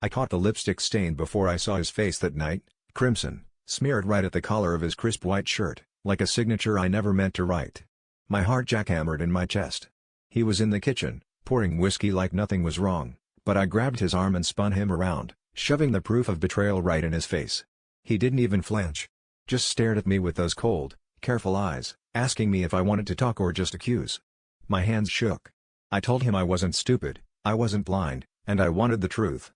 I caught the lipstick stain before I saw his face that night, crimson, smeared right at the collar of his crisp white shirt, like a signature I never meant to write. My heart jackhammered in my chest. He was in the kitchen, pouring whiskey like nothing was wrong, but I grabbed his arm and spun him around, shoving the proof of betrayal right in his face. He didn't even flinch. Just stared at me with those cold, careful eyes, asking me if I wanted to talk or just accuse. My hands shook. I told him I wasn't stupid, I wasn't blind, and I wanted the truth.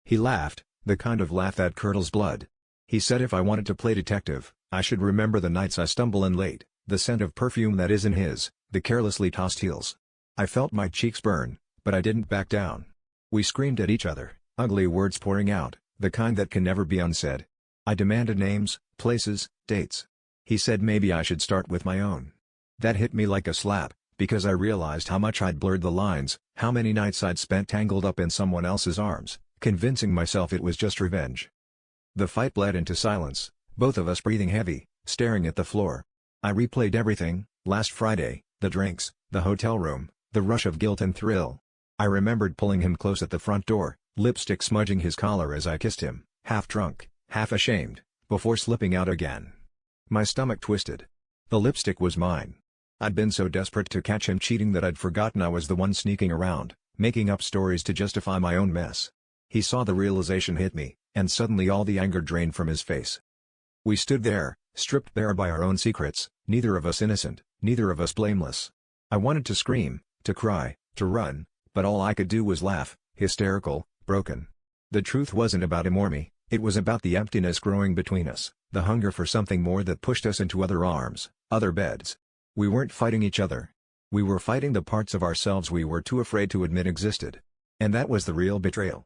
He laughed, the kind of laugh that curdles blood. He said if I wanted to play detective, I should remember the nights I stumble in late, the scent of perfume that isn't his, the carelessly tossed heels. I felt my cheeks burn, but I didn't back down. We screamed at each other, ugly words pouring out, the kind that can never be unsaid. I demanded names, places, dates. He said maybe I should start with my own. That hit me like a slap, because I realized how much I'd blurred the lines, how many nights I'd spent tangled up in someone else's arms, convincing myself it was just revenge. The fight bled into silence, both of us breathing heavy, staring at the floor. I replayed everything, last Friday, the drinks, the hotel room, the rush of guilt and thrill. I remembered pulling him close at the front door, lipstick smudging his collar as I kissed him, half drunk, half ashamed, before slipping out again. My stomach twisted. The lipstick was mine. I'd been so desperate to catch him cheating that I'd forgotten I was the one sneaking around, making up stories to justify my own mess. He saw the realization hit me, and suddenly all the anger drained from his face. We stood there, stripped bare by our own secrets, neither of us innocent, neither of us blameless. I wanted to scream, to cry, to run, but all I could do was laugh, hysterical, broken. The truth wasn't about him or me, it was about the emptiness growing between us, the hunger for something more that pushed us into other arms, other beds. We weren't fighting each other. We were fighting the parts of ourselves we were too afraid to admit existed. And that was the real betrayal.